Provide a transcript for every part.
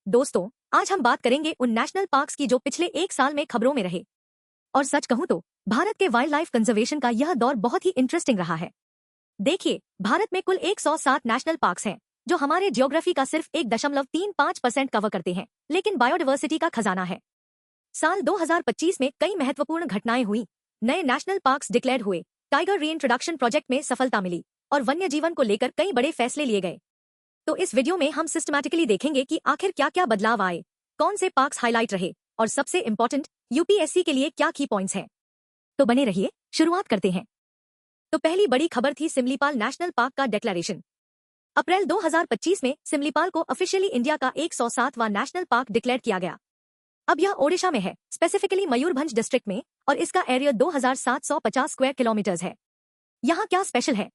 दोस्तों, आज हम बात करेंगे उन नेशनल पार्क्स की जो पिछले एक साल में खबरों में रहे। और सच कहूं तो भारत के वाइल्ड लाइफ कंजर्वेशन का यह दौर बहुत ही इंटरेस्टिंग रहा है। देखिए, भारत में कुल 107 नेशनल पार्क्स हैं, जो हमारे जियोग्राफी का सिर्फ 1.35% कवर करते हैं, लेकिन बायोडायवर्सिटी का खजाना है। साल 2025 में कई महत्वपूर्ण घटनाएं हुई। नए नेशनल पार्क्स डिक्लेयर हुए, टाइगर रीइंट्रोडक्शन प्रोजेक्ट में सफलता मिली और वन्य जीवन को लेकर कई बड़े फैसले लिए गए। तो इस वीडियो में हम सिस्टमैटिकली देखेंगे कि आखिर क्या क्या बदलाव आए, कौन से पार्क्स हाईलाइट रहे और सबसे इंपॉर्टेंट यूपीएससी के लिए क्या की पॉइंट्स हैं। तो बने रहिए, शुरुआत करते हैं। तो पहली बड़ी खबर थी सिमलीपाल नेशनल पार्क का डिक्लेरेशन। अप्रैल 2025 में सिमलीपाल को ऑफिशियली इंडिया का 107वां नेशनल पार्क डिक्लेयर किया गया। अब यह ओडिशा में है, स्पेसिफिकली मयूरभंज डिस्ट्रिक्ट में, और इसका एरिया 2750 स्क्वायर किलोमीटर्स है। यहाँ क्या स्पेशल है?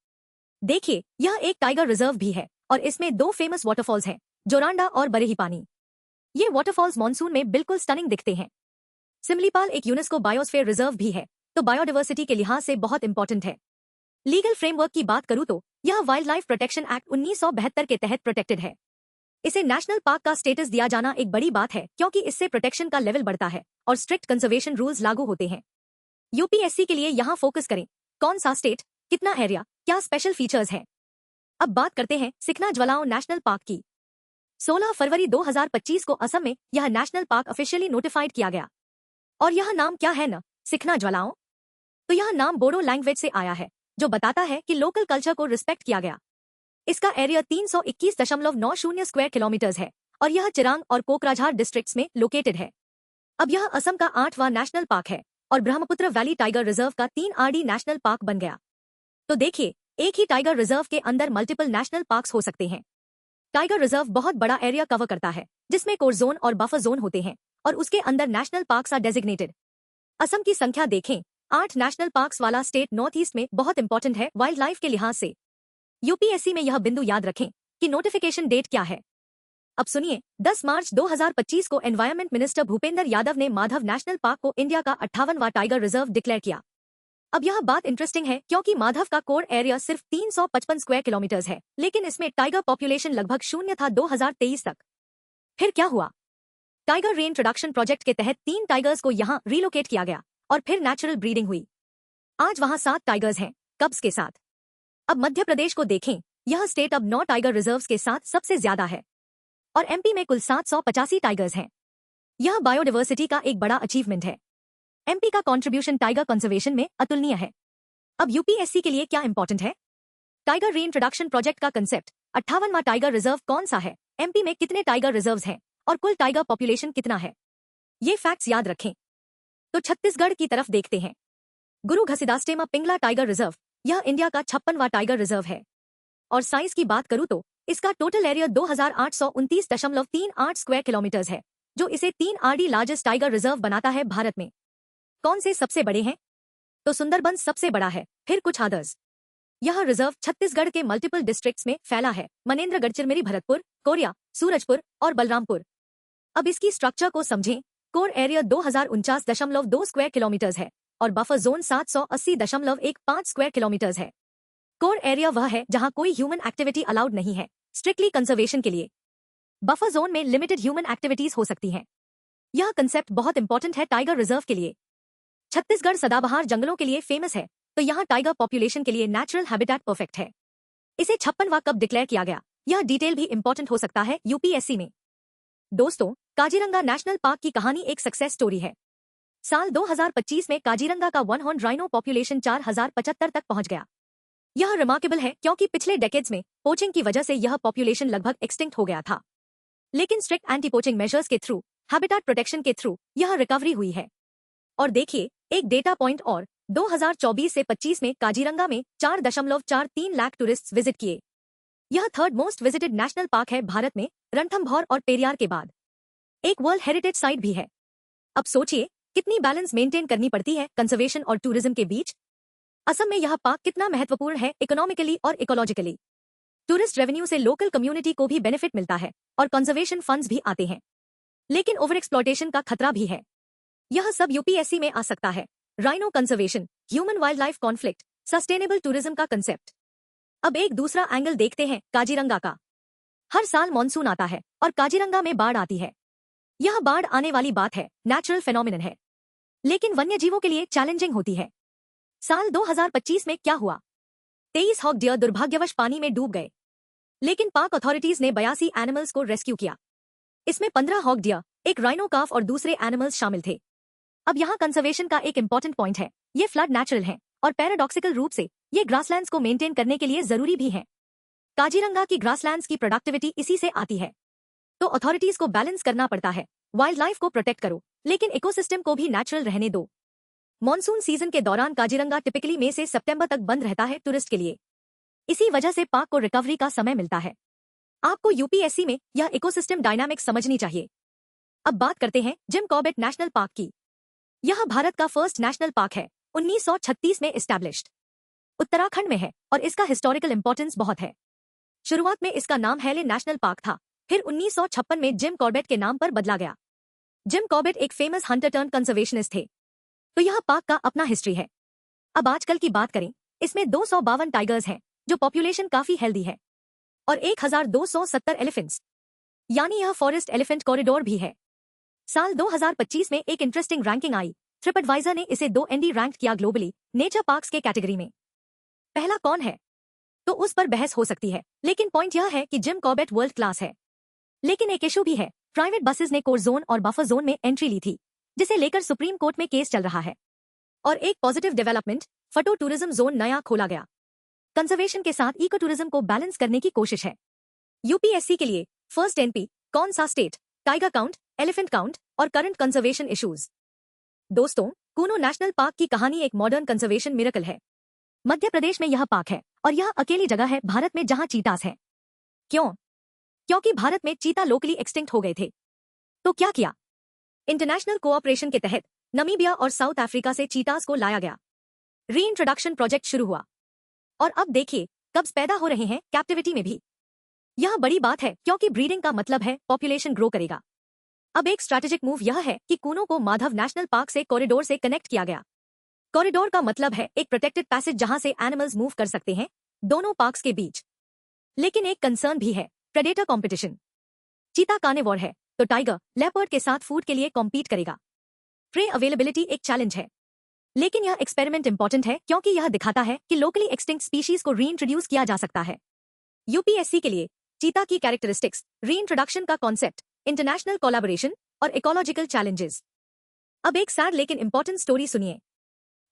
देखिए, यह एक टाइगर रिजर्व भी है और इसमें दो फेमस वाटरफॉल्स हैं, जोरांडा और बरेही पानी। ये वाटरफॉल्स मॉनसून में बिल्कुल स्टनिंग दिखते हैं। सिमलीपाल एक यूनेस्को बायोस्फीयर रिजर्व भी है, तो बायोडायवर्सिटी के लिहाज से बहुत इंपॉर्टेंट है। लीगल फ्रेमवर्क की बात करूं तो यह वाइल्ड लाइफ प्रोटेक्शन एक्ट 1972 के तहत प्रोटेक्टेड है। इसे नेशनल पार्क का स्टेटस दिया जाना एक बड़ी बात है, क्योंकि इससे प्रोटेक्शन का लेवल बढ़ता है और स्ट्रिक्ट कंजर्वेशन रूल्स लागू होते हैं। यूपीएससी के लिए यहाँ फोकस करें, कौन सा स्टेट, कितना एरिया, क्या स्पेशल फीचर्स हैं। अब बात करते हैं सिखना ज्वालाओं नेशनल पार्क की। 16 फरवरी 2025 को असम में यह नेशनल पार्क ऑफिशियली नोटिफाइड किया गया। और यह नाम क्या है न, सिखना ज्वालाओं? तो यह नाम बोडो लैंग्वेज से आया है, जो बताता है कि लोकल कल्चर को रिस्पेक्ट किया गया। इसका एरिया 321.90 स्क्वायर किलोमीटर्स है और यह चिरांग और कोकराझार डिस्ट्रिक्ट्स में लोकेटेड है। अब यह असम का 8वां नेशनल पार्क है और ब्रह्मपुत्र वैली टाइगर रिजर्व का 3RD नेशनल पार्क बन गया। तो देखिए, एक ही टाइगर रिजर्व के अंदर मल्टीपल नेशनल पार्क्स हो सकते हैं। टाइगर रिजर्व बहुत बड़ा एरिया कवर करता है, जिसमें कोर जोन और बफर जोन होते हैं, और उसके अंदर national parks are designated. Assam की संख्या देखें, 8 नेशनल पार्क्स वाला स्टेट नॉर्थ ईस्ट में बहुत इंपॉर्टेंट है वाइल्ड लाइफ के लिहाज से। यूपीएससी में यह बिंदु याद रखें कि नोटिफिकेशन डेट क्या है। अब सुनिए, 10 मार्च 2025 को एनवायरमेंट मिनिस्टर भूपेंद्र यादव ने माधव नेशनल पार्क को इंडिया का 58वां टाइगर रिजर्व डिक्लेयर किया। अब यह बात इंटरेस्टिंग है, क्योंकि माधव का कोर एरिया सिर्फ 355 स्क्वायर किलोमीटर्स है, लेकिन इसमें टाइगर पॉपुलेशन लगभग शून्य था 2023 तक। फिर क्या हुआ? टाइगर रीइंट्रोडक्शन प्रोजेक्ट के तहत 3 टाइगर्स को यहाँ रिलोकेट किया गया और फिर नेचुरल ब्रीडिंग हुई। आज वहाँ 7 टाइगर्स हैं, कब्स के साथ। अब मध्य प्रदेश को देखें, यह स्टेट अब 9 टाइगर रिजर्व्स के साथ सबसे ज्यादा है और एमपी में कुल 785 टाइगर्स हैं। यह बायोडायवर्सिटी का एक बड़ा अचीवमेंट है। एमपी का कंट्रीब्यूशन टाइगर कंजर्वेशन में अतुलनीय है। अब यूपीएससी के लिए क्या इंपॉर्टेंट है? टाइगर रीइंट्रोडक्शन प्रोजेक्ट का कंसेप्ट, 58वां टाइगर रिजर्व कौन सा है, एमपी में कितने टाइगर रिजर्व्स हैं और कुल टाइगर पॉपुलेशन कितना है। ये फैक्ट्स याद रखें। तो छत्तीसगढ़ की तरफ देखते हैं। गुरु घसीदास्टेमा पिंगला टाइगर रिजर्व, यह इंडिया का 56वां टाइगर रिजर्व है। और साइज की बात करूं तो इसका टोटल एरिया 2829.38 स्क्वायर किलोमीटर्स है, जो इसे 3RD लार्जेस्ट टाइगर रिजर्व बनाता है भारत में। कौन से सबसे बड़े हैं? तो सुंदरबंस सबसे बड़ा है, फिर कुछ अदर्स। यह रिजर्व छत्तीसगढ़ के मल्टीपल डिस्ट्रिक्ट्स में फैला है, मनेन्द्रगढ़, चिरमिरी, भरतपुर, कोरिया, सूरजपुर और बलरामपुर। अब इसकी स्ट्रक्चर को समझें। कोर एरिया 2049.2 स्क्वायर किलोमीटर्स है और बफर जोन 780.15 स्क्वायर किलोमीटर्स है। कोर एरिया वह है जहां कोई ह्यूमन एक्टिविटी अलाउड नहीं है, स्ट्रिक्टली कंजर्वेशन के लिए। बफर जोन में लिमिटेड ह्यूमन एक्टिविटीज हो सकती हैं। यह कंसेप्ट बहुत इंपॉर्टेंट है टाइगर रिजर्व के लिए। छत्तीसगढ़ सदाबहार जंगलों के लिए फेमस है, तो यहाँ टाइगर पॉपुलेशन के लिए नेचुरल हैबिटेट परफेक्ट है। इसे 56वां कब डिक्लेयर किया गया, यह डिटेल भी इंपॉर्टेंट हो सकता है यूपीएससी में। दोस्तों, काजीरंगा नेशनल पार्क की कहानी एक सक्सेस स्टोरी है। साल 2025 में काजीरंगा का वन हॉर्न राइनो पॉपुलेशन 4075 तक पहुंच गया। यह रिमार्केबल है, क्योंकि पिछले डेकेड्स में पोचिंग की वजह से यह पॉपुलेशन लगभग एक्सटिंक्ट हो गया था। लेकिन स्ट्रिक्ट एंटी पोचिंग मेजर्स के थ्रू, हैबिटेट प्रोटेक्शन के थ्रू यह रिकवरी हुई है। और देखिए, एक डेटा पॉइंट और, 2024 से 25 में काजीरंगा में 4.43 लाख टूरिस्ट विजिट किए। यह third most visited national park है भारत में, रणथंभौर और पेरियार के बाद। एक वर्ल्ड हेरिटेज साइट भी है। अब सोचिए, कितनी बैलेंस मेंटेन करनी पड़ती है कंजर्वेशन और टूरिज्म के बीच। असम में यह पार्क कितना महत्वपूर्ण है इकोनॉमिकली और इकोलॉजिकली। टूरिस्ट रेवेन्यू से लोकल कम्युनिटी को भी बेनिफिट मिलता है और कंजर्वेशन फंड्स भी आते हैं। लेकिन ओवर एक्सप्लॉयटेशन का खतरा भी है। यह सब यूपीएससी में आ सकता है। Rhino conservation, human wild life conflict, sustainable tourism का कंसेप्ट। अब एक दूसरा एंगल देखते हैं काजीरंगा का। हर साल मॉनसून आता है और काजीरंगा में बाढ़ आती है। यह बाढ़ आने वाली बात है, नेचुरल फेनोमिनन है, लेकिन वन्यजीवों के लिए चैलेंजिंग होती है। साल 2025 में क्या हुआ? 23 हॉक डियर दुर्भाग्यवश पानी में डूब गए, लेकिन पाक अथॉरिटीज ने 82 एनिमल्स को रेस्क्यू किया। इसमें 15 हॉक डियर, एक राइनो काफ और दूसरे एनिमल्स शामिल थे। अब यहाँ कंजर्वेशन का एक इंपॉर्टेंट पॉइंट है, ये फ्लड नेचुरल है और पैराडॉक्सिकल रूप से ये ग्रासलैंड्स को मेंटेन करने के लिए जरूरी भी है। काजीरंगा की ग्रासलैंड्स की प्रोडक्टिविटी इसी से आती है, तो अथॉरिटीज को बैलेंस करना पड़ता है। वाइल्ड लाइफ को प्रोटेक्ट करो, लेकिन इकोसिस्टम को भी नेचुरल रहने दो। मॉनसून सीजन के दौरान काजीरंगा टिपिकली मई से सितंबर तक बंद रहता है टूरिस्ट के लिए। इसी वजह से पार्क को रिकवरी का समय मिलता है। आपको यूपीएससी में यह इकोसिस्टम डायनामिक्स समझनी चाहिए। अब बात करते हैं जिम कॉर्बेट नेशनल पार्क की। यह भारत का फर्स्ट नेशनल पार्क है, 1936 में एस्टैब्लिश्ड। उत्तराखंड में है और इसका हिस्टोरिकल इंपॉर्टेंस बहुत है। शुरुआत में इसका नाम हेले नेशनल पार्क था, फिर 1956 में जिम कॉर्बेट के नाम पर बदला गया। जिम कॉर्बेट एक फेमस हंटर टर्न कंजर्वेशनिस्ट थे, तो यह पार्क का अपना हिस्ट्री है। अब आजकल की बात करें, इसमें 252 टाइगर्स हैं, जो पॉपुलेशन काफी हेल्दी है, और 1270 एलिफेंट्स, यानी यह फॉरेस्ट एलिफेंट कॉरिडोर भी है। साल 2025 में एक इंटरेस्टिंग रैंकिंग आई। ट्रिपएडवाइजर ने इसे 2 ND रैंक किया ग्लोबली नेचर पार्क्स के कैटेगरी में। पहला कौन है तो उस पर बहस हो सकती है, लेकिन पॉइंट यह है कि जिम कॉर्बेट वर्ल्ड क्लास है। लेकिन एक इशू भी है, प्राइवेट बसेस ने कोर जोन और बफर जोन में एंट्री ली थी, जिसे लेकर सुप्रीम कोर्ट में केस चल रहा है। और एक पॉजिटिव डेवलपमेंट, फटो टूरिज्म जोन नया खोला गया। कंजर्वेशन के साथ इको टूरिज्म को बैलेंस करने की कोशिश है। यूपीएससी के लिए फर्स्ट एनपी, कौन सा state, tiger count, elephant count और करंट कंजर्वेशन इश्यूज। दोस्तों, कूनो नेशनल पार्क की कहानी एक मॉडर्न कंजर्वेशन मिरेकल है। मध्य प्रदेश में यह पार्क है और यह अकेली जगह है भारत में जहां चीतास है। क्यों? क्योंकि भारत में चीता लोकली एक्सटिंक्ट हो गए थे। तो क्या किया? इंटरनेशनल कोऑपरेशन के तहत नमीबिया और साउथ अफ्रीका से चीतास को लाया गया। रीइंट्रोडक्शन प्रोजेक्ट शुरू हुआ और अब देखिए कब्स पैदा हो रहे हैं कैप्टिविटी में भी। यह बड़ी बात है क्योंकि ब्रीडिंग का मतलब है पॉपुलेशन ग्रो करेगा। अब एक स्ट्रैटेजिक मूव यह है कि कूनो को माधव नेशनल पार्क से कॉरिडोर से कनेक्ट किया गया। कॉरिडोर का मतलब है एक प्रोटेक्टेड पैसेज जहां से एनिमल्स मूव कर सकते हैं दोनों पार्क्स के बीच। लेकिन एक कंसर्न भी है, प्रेडेटर कंपटीशन। चीता कार्निवोर है तो टाइगर, लेपर्ड के साथ फूड के लिए कॉम्पीट करेगा। प्रे अवेलेबिलिटी एक चैलेंज है, लेकिन यह एक्सपेरिमेंट इंपॉर्टेंट है क्योंकि यह दिखाता है कि लोकली एक्सटिंक्ट स्पीशीज को रीइंट्रोड्यूस किया जा सकता है। यूपीएससी के लिए चीता की कैरेक्टरिस्टिक्स, रीइंट्रोडक्शन का कॉन्सेप्ट, इंटरनेशनल कोलैबोरेशन और इकोलॉजिकल चैलेंजेस। अब एक सैड लेकिन इंपॉर्टेंट स्टोरी सुनिए।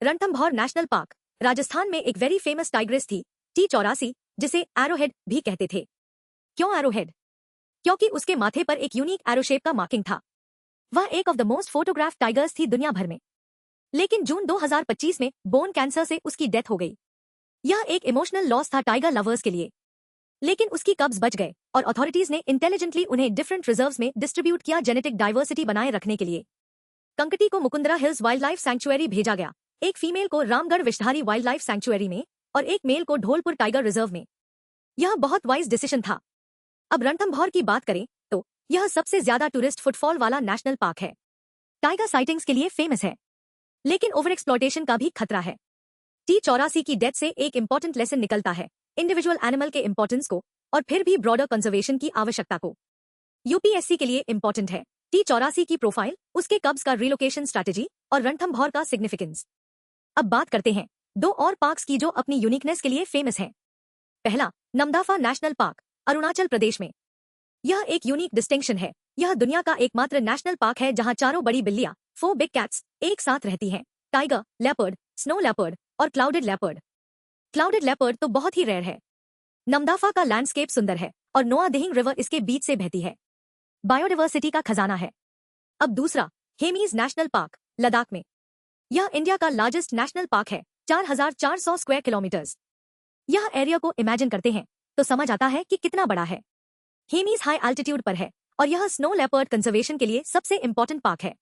रणथंभौर नेशनल पार्क, राजस्थान में एक वेरी फेमस टाइग्रेस थी, T84, जिसे एरोहेड भी कहते थे। क्यों एरोहेड? क्योंकि उसके माथे पर एक यूनिक एरो शेप का मार्किंग था। वह एक of the most photograph tigers थी दुनिया भर में। लेकिन जून 2025 में बोन कैंसर से उसकी डेथ हो गई। यह एक इमोशनल लॉस था टाइगर लवर्स के लिए, लेकिन उसकी कब्ज बच गए और अथॉरिटीज ने इंटेलिजेंटली उन्हें डिफरेंट रिजर्व्स में डिस्ट्रीब्यूट किया जेनेटिक डाइवर्सिटी बनाए रखने के लिए। कंकटी को Mukundra hills wild life sanctuary भेजा गया, एक फीमेल को Ramgarh Vishdhari wild life sanctuary में और एक मेल को ढोलपुर टाइगर रिजर्व में। यह बहुत वाइज डिसीजन था। अब रणथंभौर की बात करें तो यह सबसे ज्यादा टूरिस्ट फुटफॉल वाला नेशनल पार्क है। टाइगर साइटिंग्स के लिए फेमस है, लेकिन ओवर एक्सप्लॉयटेशन का भी खतरा है। T84 की डेथ से एक इंपॉर्टेंट लेसन निकलता है, इंडिविजुअल एनिमल के इंपॉर्टेंस को और फिर भी ब्रॉडर कंजर्वेशन की आवश्यकता को। यूपीएससी के लिए इंपॉर्टेंट है T84 की प्रोफाइल, उसके कब्स का रिलोकेशन स्ट्रैटेजी और रणथंभौर का सिग्निफिकेंस। अब बात करते हैं 2 और पार्क्स की जो अपनी यूनिकनेस के लिए फेमस हैं। पहला, नमदाफा नेशनल पार्क, अरुणाचल प्रदेश में। यह एक यूनिक डिस्टिंक्शन है। यह दुनिया का एकमात्र नेशनल पार्क है जहां 4 बड़ी बिल्लियां, 4 बिग कैट्स, एक साथ रहती हैं, टाइगर, लेपर्ड, स्नो लेपर्ड और क्लाउडेड लेपर्ड। क्लाउडेड लेपर्ड तो बहुत ही रेयर है। नमदाफा का लैंडस्केप सुंदर है और नोआ दिहिंग रिवर इसके बीच से बहती है। बायोडाइवर्सिटी का खजाना है। अब दूसरा, हेमीज नेशनल पार्क, लद्दाख में। यह इंडिया का लार्जेस्ट नेशनल पार्क है, 4400 स्क्वायर किलोमीटर्स। यह एरिया को इमेजिन करते हैं तो समझ आता है कि कितना बड़ा है। हेमीज हाई एल्टीट्यूड पर है और यह स्नो लेपर्ड कंजर्वेशन के लिए सबसे इंपॉर्टेंट पार्क है।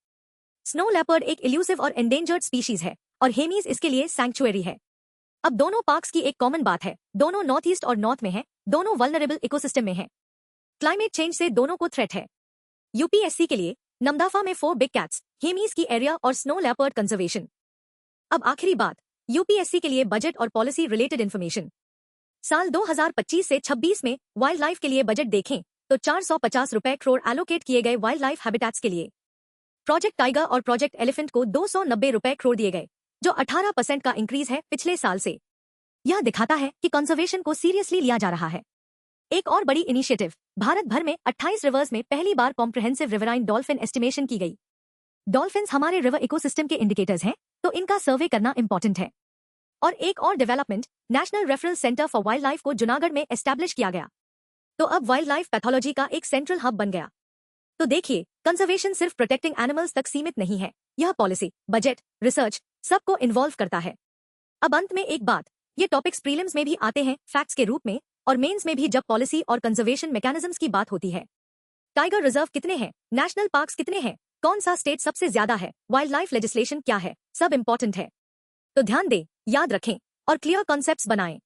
स्नो लेपर्ड एक इल्यूसिव और एंडेंजर्ड स्पीशीज है और हेमीज इसके लिए सैंक्चुअरी है। अब दोनों पार्क्स की एक कॉमन बात है, दोनों नॉर्थ ईस्ट और नॉर्थ में है, दोनों वल्नरेबल इकोसिस्टम में है। क्लाइमेट चेंज से दोनों को थ्रेट है। यूपीएससी के लिए नमदाफा में 4 बिग कैट्स, हेमीज की एरिया और स्नो लेपर्ड कंजर्वेशन। अब आखिरी बात, यूपीएससी के लिए बजट और पॉलिसी रिलेटेड इन्फॉर्मेशन। साल 2025 से 26 में वाइल्ड लाइफ के लिए बजट देखें तो 450 रुपए करोड़ एलोकेट किए गए वाइल्ड लाइफ हैबिटेट्स के लिए। प्रोजेक्ट टाइगर और प्रोजेक्ट एलिफेंट को 290 रुपए करोड़ दिए गए, जो 18% का इंक्रीज है पिछले साल से। यह दिखाता है कि कंजर्वेशन को सीरियसली लिया जा रहा है। एक और बड़ी इनिशिएटिव, भारत भर में 28 रिवर्स में पहली बार कॉम्प्रिहेंसिव रिवराइन डॉल्फिन एस्टिमेशन की गई। डॉल्फिन्स हमारे रिवर इकोसिस्टम के इंडिकेटर्स हैं, तो इनका सर्वे करना इंपॉर्टेंट है। और एक और development, national referral centre for wild life को जूनागढ़ में एस्टैब्लिश किया गया, तो अब वाइल्ड लाइफ पैथोलॉजी का एक सेंट्रल हब बन गया। तो देखिए, कंजर्वेशन सिर्फ प्रोटेक्टिंग एनिमल्स तक सीमित नहीं है, यह पॉलिसी, बजट, रिसर्च सबको इन्वॉल्व करता है। अब अंत में एक बात, ये टॉपिक्स प्रीलिम्स में भी आते हैं फैक्ट्स के रूप में, और मेंस में भी जब पॉलिसी और कंजर्वेशन मैकेनिज्म्स की बात होती है। टाइगर रिजर्व कितने हैं, नेशनल पार्क्स कितने हैं, कौन सा स्टेट सबसे ज्यादा है, वाइल्ड लाइफ लेजिस्लेशन क्या है, सब इंपॉर्टेंट है। तो ध्यान दें, याद रखें और क्लियर कॉन्सेप्ट्स बनाएं।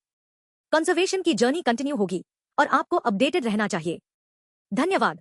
कंजर्वेशन की जर्नी कंटिन्यू होगी और आपको अपडेटेड रहना चाहिए। धन्यवाद।